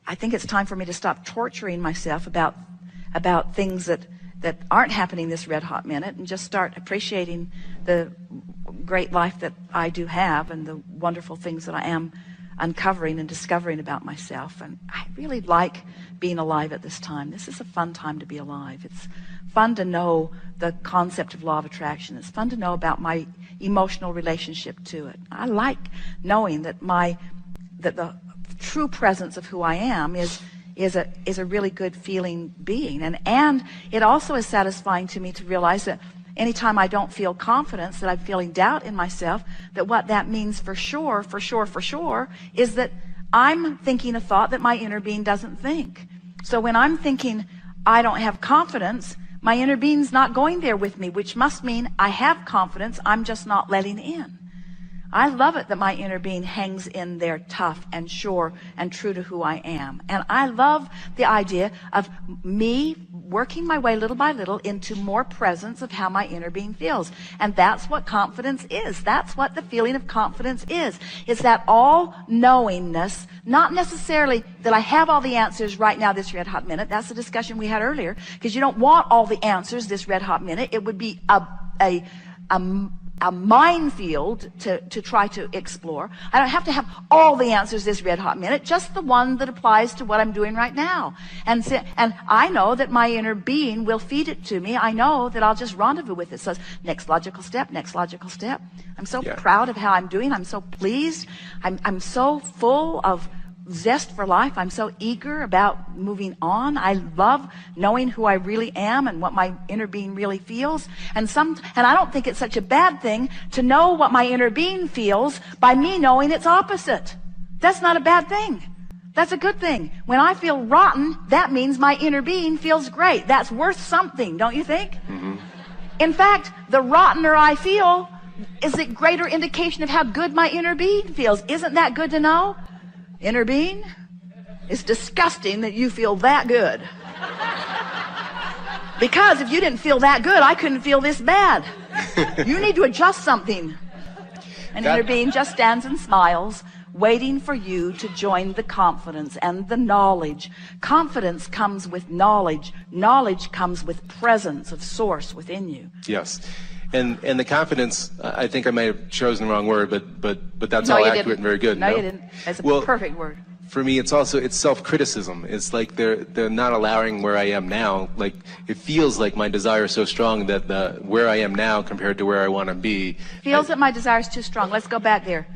I think it's time for me to stop torturing myself about things that aren't happening this red hot minute, and just start appreciating the great life that I do have and the wonderful things that I am uncovering and discovering about myself. And I really like being alive at this time. This is a fun time to be alive. It's fun to know the concept of law of attraction. It's fun to know about my emotional relationship to it. I like knowing that the true presence of who I am is a really good feeling being. And it also is satisfying to me to realize that anytime I don't feel confidence, that I'm feeling doubt in myself, that what that means for sure is that I'm thinking a thought that my inner being doesn't think. So when I'm thinking I don't have confidence, my inner being's not going there with me, which must mean I have confidence, I'm just not letting in. I love it that my inner being hangs in there tough and sure and true to who I am. And I love the idea of me working my way little by little into more presence of how my inner being feels. And that's what confidence is. That's what the feeling of confidence is. It's that all-knowingness, not necessarily that I have all the answers right now this red hot minute. That's the discussion we had earlier, because you don't want all the answers this red hot minute. It would be a minefield to try to explore. I don't have to have all the answers this red hot minute, just the one that applies to what I'm doing right now. And I know that my inner being will feed it to me. I know that I'll just rendezvous with it. So next logical step, next logical step. I'm so proud of how I'm doing. I'm so pleased. I'm so full of zest for life. I'm so eager about moving on. I love knowing who I really am and what my inner being really feels. And I don't think it's such a bad thing to know what my inner being feels by me knowing its opposite. That's not a bad thing. That's a good thing. When I feel rotten, that means my inner being feels great. That's worth something, don't you think? Mm-hmm. In fact, the rottener I feel is a greater indication of how good my inner being feels. Isn't that good to know? Inner being, it's disgusting that you feel that good. Because if you didn't feel that good, I couldn't feel this bad. You need to adjust something. And inner being just stands and smiles, waiting for you to join the confidence and the knowledge. Confidence comes with knowledge. Knowledge comes with presence of source within you. Yes. And the confidence, I think I might have chosen the wrong word, but that's all accurate and very good. No, you didn't. That's a perfect word. For me, it's self-criticism. It's like they're not allowing where I am now. Like, it feels like my desire is so strong that where I am now compared to where I want to be. Feels that my desire is too strong. Let's go back there.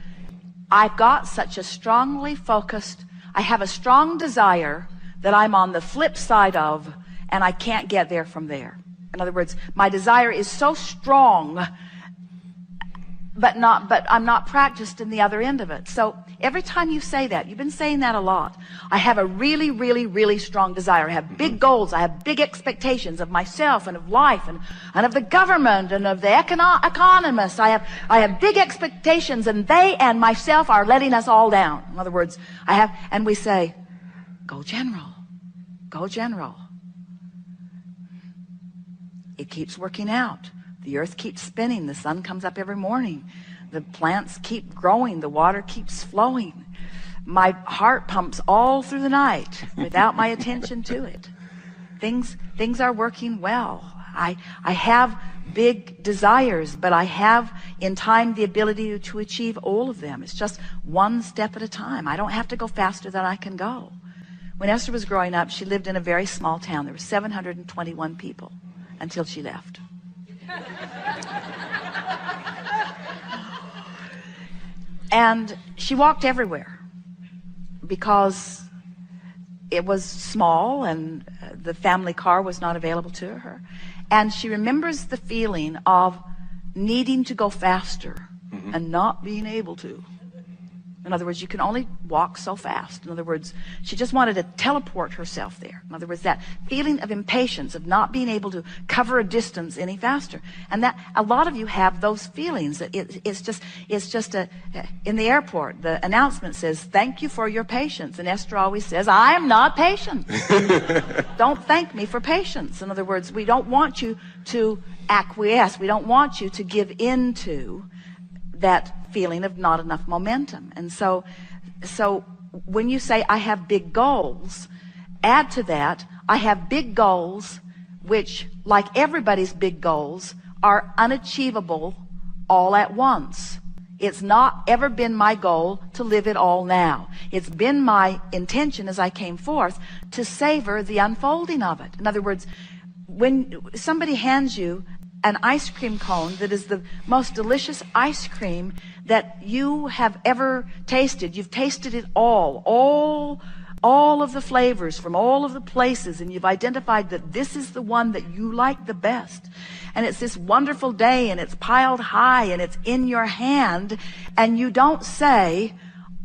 I've got such a strongly focused, I have a strong desire that I'm on the flip side of, and I can't get there from there. In other words, my desire is so strong, but I'm not practiced in the other end of it. So every time you say that, you've been saying that a lot. I have a really, really, really strong desire. I have big goals. I have big expectations of myself and of life and of the government and of the economists. I have big expectations, and they and myself are letting us all down. In other words, and we say, go general, go general. It keeps working out. The earth keeps spinning. The sun comes up every morning. The plants keep growing. The water keeps flowing. My heart pumps all through the night without my attention to it. Things are working well. I have big desires, but I have in time the ability to achieve all of them. It's just one step at a time. I don't have to go faster than I can go. When Esther was growing up, she lived in a very small town. There were 721 people. Until she left. And she walked everywhere because it was small and the family car was not available to her. And she remembers the feeling of needing to go faster and not being able to. In other words, you can only walk so fast. In other words, she just wanted to teleport herself there. In other words, that feeling of impatience, of not being able to cover a distance any faster. And that a lot of you have those feelings. That it's just in the airport, the announcement says, "Thank you for your patience." And Esther always says, "I am not patient." Don't thank me for patience. In other words, we don't want you to acquiesce. We don't want you to give in to that feeling of not enough momentum. And so when you say I have big goals, add to that, I have big goals which, like everybody's big goals, are unachievable all at once. It's not ever been my goal to live it all now. It's been my intention as I came forth to savor the unfolding of it. In other words, when somebody hands you an ice cream cone that is the most delicious ice cream that you have ever tasted, you've tasted it all of the flavors from all of the places, and you've identified that this is the one that you like the best. And it's this wonderful day, and it's piled high, and it's in your hand, and you don't say,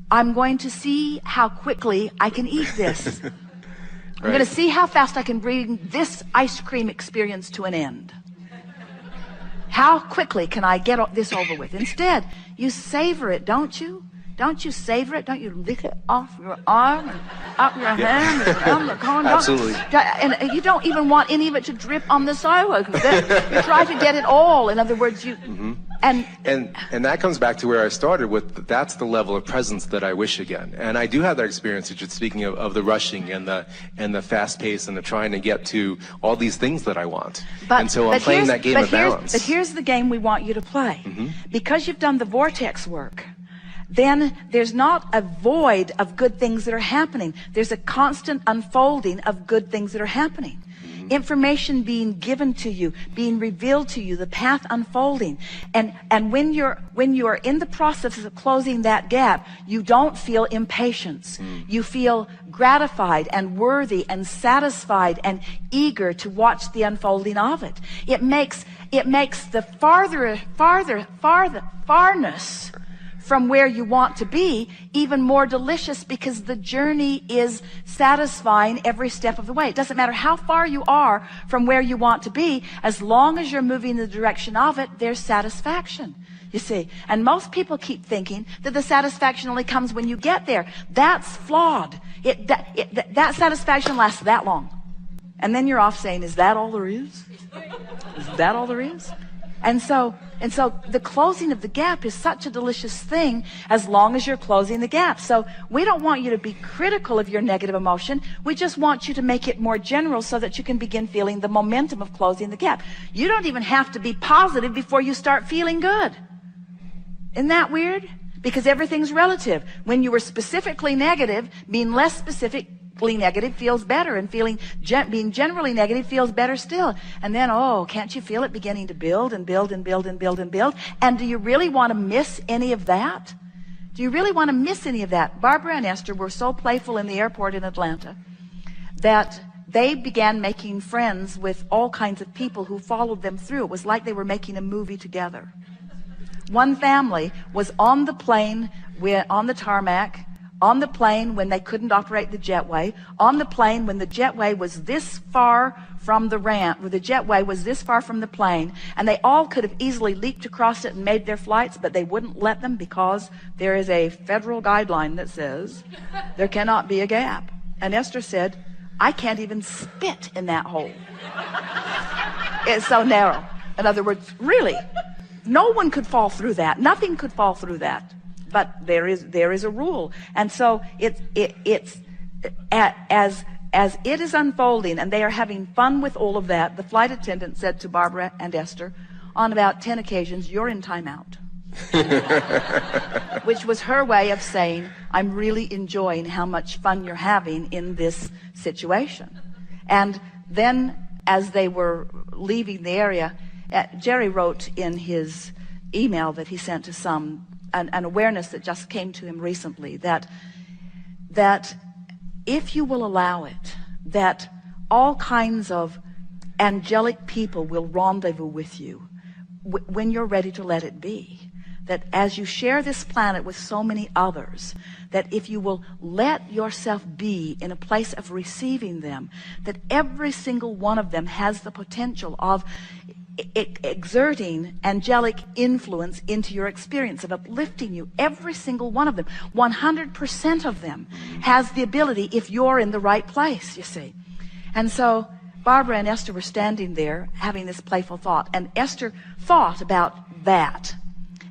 I'm going to see how quickly I can eat this. Right. I'm going to see how fast I can bring this ice cream experience to an end. How quickly can I get this over with? Instead, you savor it, don't you? Don't you savor it? Don't you lick it off your arm and up your hand and down the cone? Absolutely. And you don't even want any of it to drip on the sidewalk. You try to get it all. In other words, you... Mm-hmm. And that comes back to where I started with, that's the level of presence that I wish again. And I do have that experience, just speaking of the rushing and the fast pace and the trying to get to all these things that I want. And so I'm playing that game of balance. But here's the game we want you to play. Mm-hmm. Because you've done the vortex work, then there's not a void of good things that are happening. There's a constant unfolding of good things that are happening. Information being given to you, being revealed to you, the path unfolding. And when you're in the process of closing that gap, you don't feel impatience. You feel gratified and worthy and satisfied and eager to watch the unfolding of it. It makes the farness from where you want to be even more delicious, because the journey is satisfying every step of the way. It doesn't matter how far you are from where you want to be, as long as you're moving in the direction of it, there's satisfaction, you see. And most people keep thinking that the satisfaction only comes when you get there. That's flawed. That satisfaction lasts that long. And then you're off saying, is that all there is? Is that all there is? And so the closing of the gap is such a delicious thing as long as you're closing the gap. So we don't want you to be critical of your negative emotion. We just want you to make it more general so that you can begin feeling the momentum of closing the gap. You don't even have to be positive before you start feeling good. Isn't that weird? Because everything's relative. When you were specifically negative, being less specifically negative feels better, and being generally negative feels better still. And then, can't you feel it beginning to build and build and build and build and build? And do you really want to miss any of that? Do you really want to miss any of that? Barbara and Esther were so playful in the airport in Atlanta that they began making friends with all kinds of people who followed them through. It was like they were making a movie together. One family was on the plane, on the tarmac, on the plane when they couldn't operate the jetway, on the plane when the jetway was this far from the ramp, where the jetway was this far from the plane, and they all could have easily leaped across it and made their flights, but they wouldn't let them because there is a federal guideline that says there cannot be a gap. And Esther said, I can't even spit in that hole. It's so narrow. In other words, really, no one could fall through that. Nothing could fall through that. But there is a rule. And so it's as it is unfolding and they are having fun with all of that, the flight attendant said to Barbara and Esther, on about 10 occasions, you're in timeout. Which was her way of saying, I'm really enjoying how much fun you're having in this situation. And then as they were leaving the area, Jerry wrote in his email that he sent to some, an awareness that just came to him recently, that if you will allow it, that all kinds of angelic people will rendezvous with you when you're ready to let it be. That as you share this planet with so many others, that if you will let yourself be in a place of receiving them, that every single one of them has the potential of exerting angelic influence into your experience, of uplifting you. Every single one of them, 100% of them, has the ability if you're in the right place, you see. And so Barbara and Esther were standing there having this playful thought, and Esther thought about that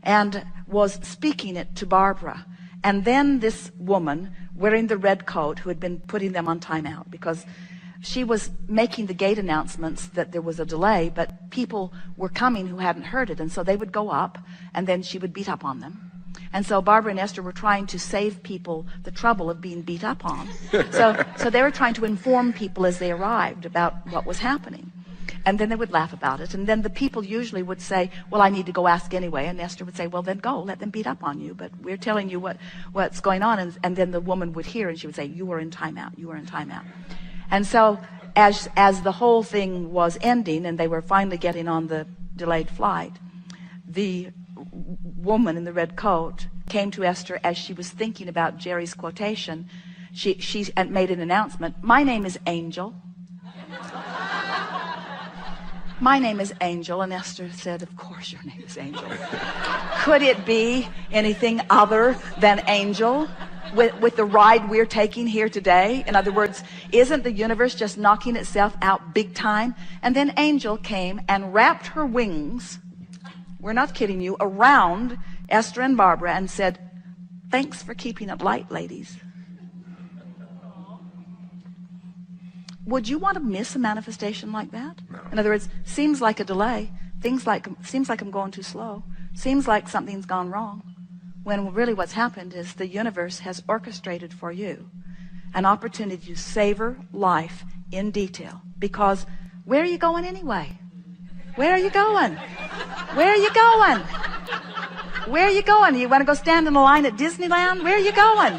and was speaking it to Barbara. And then this woman wearing the red coat, who had been putting them on timeout because she was making the gate announcements that there was a delay, but people were coming who hadn't heard it. And so they would go up, and then she would beat up on them. And so Barbara and Esther were trying to save people the trouble of being beat up on. So they were trying to inform people as they arrived about what was happening. And then they would laugh about it. And then the people usually would say, well, I need to go ask anyway. And Esther would say, well, then go, let them beat up on you. But we're telling you what's going on. And then the woman would hear, and she would say, you are in timeout, you are in timeout. And so as the whole thing was ending and they were finally getting on the delayed flight, the woman in the red coat came to Esther as she was thinking about Jerry's quotation. She made an announcement. My name is Angel. My name is Angel. And Esther said, of course your name is Angel. Could it be anything other than Angel with the ride we're taking here today? In other words, isn't the universe just knocking itself out big time? And then Angel came and wrapped her wings, we're not kidding you, around Esther and Barbara and said, thanks for keeping it light, ladies. Would you want to miss a manifestation like that? No. In other words, seems like a delay. Seems like I'm going too slow. Seems like something's gone wrong. When really what's happened is the universe has orchestrated for you an opportunity to savor life in detail. Because where are you going anyway? Where are you going? Where are you going? Where are you going? You want to go stand in a line at Disneyland? Where are you going?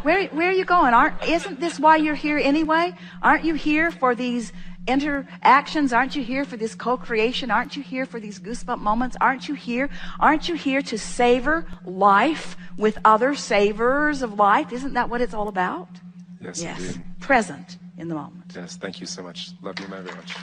Where are you going? Isn't this why you're here anyway? Aren't you here for these interactions? Aren't you here for this co-creation? Aren't you here for these goosebump moments? Aren't you here? Aren't you here to savor life with other savors of life? Isn't that what it's all about? Yes, yes. Indeed. Present in the moment. Yes, thank you so much. Love you very much.